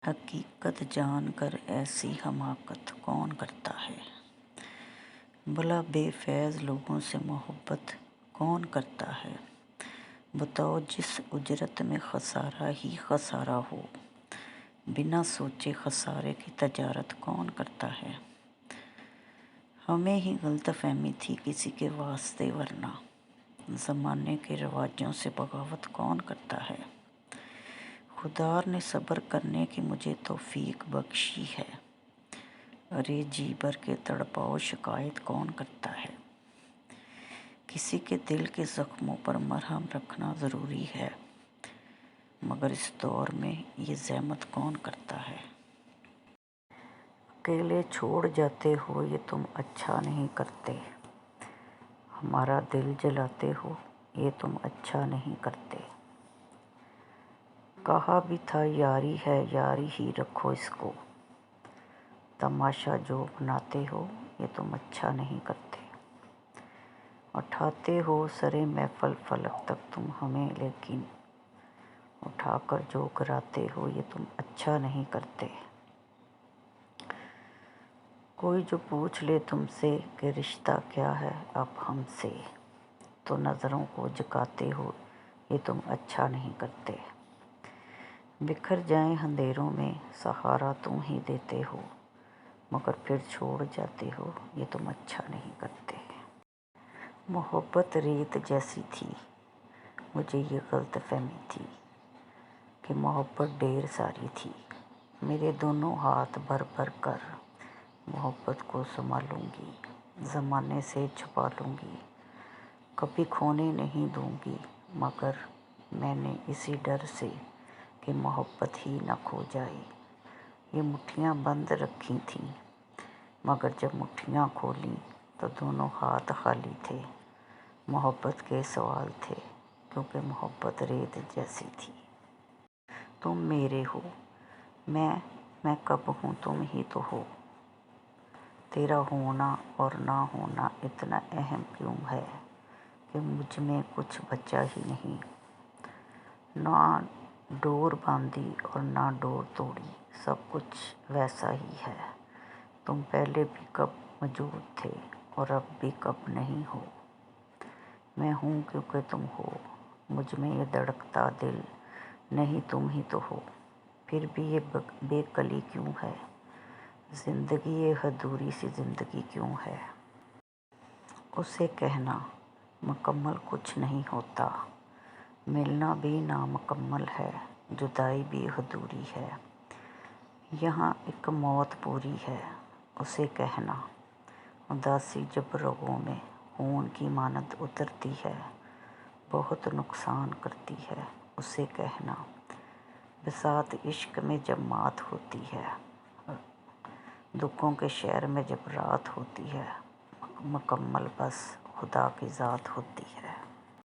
حقیقت جان کر ایسی حماقت کون کرتا ہے؟ بھلا بے فیض لوگوں سے محبت کون کرتا ہے؟ بتاؤ جس اجرت میں خسارہ ہی خسارہ ہو، بنا سوچے خسارے کی تجارت کون کرتا ہے؟ ہمیں ہی غلط فہمی تھی کسی کے واسطے، ورنہ زمانے کے رواجوں سے بغاوت کون کرتا ہے؟ خدا نے صبر کرنے کی مجھے توفیق بخشی ہے، ارے جی بھر کے تڑپاؤ شکایت کون کرتا ہے؟ کسی کے دل کے زخموں پر مرہم رکھنا ضروری ہے، مگر اس دور میں یہ زحمت کون کرتا ہے؟ اکیلے چھوڑ جاتے ہو یہ تم اچھا نہیں کرتے، ہمارا دل جلاتے ہو یہ تم اچھا نہیں کرتے۔ کہا بھی تھا یاری ہے یاری ہی رکھو اس کو، تماشا جو بناتے ہو یہ تم اچھا نہیں کرتے۔ اٹھاتے ہو سرے محفل فلک تک تم ہمیں، لیکن اٹھا کر جو گراتے ہو یہ تم اچھا نہیں کرتے۔ کوئی جو پوچھ لے تم سے کہ رشتہ کیا ہے اب ہم سے، تو نظروں کو جھکاتے ہو یہ تم اچھا نہیں کرتے۔ بکھر جائیں اندھیروں میں سہارا تم ہی دیتے ہو، مگر پھر چھوڑ جاتے ہو یہ تم اچھا نہیں کرتے۔ محبت ریت جیسی تھی، مجھے یہ غلط فہمی تھی کہ محبت ڈھیر ساری تھی۔ میرے دونوں ہاتھ بھر بھر کر محبت کو سنبھالوں گی، زمانے سے چھپا لوں گی، کبھی کھونے نہیں دوں گی، مگر میں نے اسی ڈر سے کہ محبت ہی نہ کھو جائے یہ مٹھیاں بند رکھی تھیں، مگر جب مٹھیاں کھولیں تو دونوں ہاتھ خالی تھے۔ محبت کے سوال تھے کیونکہ محبت ریت جیسی تھی۔ تم میرے ہو میں کب ہوں تم ہی تو ہو، تیرا ہونا اور نہ ہونا اتنا اہم کیوں ہے کہ مجھ میں کچھ بچا ہی نہیں۔ نہ ڈور باندھی اور نہ ڈور توڑی، سب کچھ ویسا ہی ہے۔ تم پہلے بھی کب موجود تھے اور اب بھی کب نہیں ہو۔ میں ہوں کیونکہ تم ہو، مجھ میں یہ دھڑکتا دل نہیں تم ہی تو ہو۔ پھر بھی یہ بے کلی کیوں ہے، زندگی یہ ادھوری سی زندگی کیوں ہے؟ اسے کہنا مکمل کچھ نہیں ہوتا، ملنا بھی نامکمل ہے، جدائی بھی ادھوری ہے، یہاں ایک موت پوری ہے۔ اسے کہنا اداسی جب رگوں میں خون کی مانند اترتی ہے، بہت نقصان کرتی ہے۔ اسے کہنا بساط عشق میں جب مات ہوتی ہے، دکھوں کے شہر میں جب رات ہوتی ہے، مکمل بس خدا کی ذات ہوتی ہے۔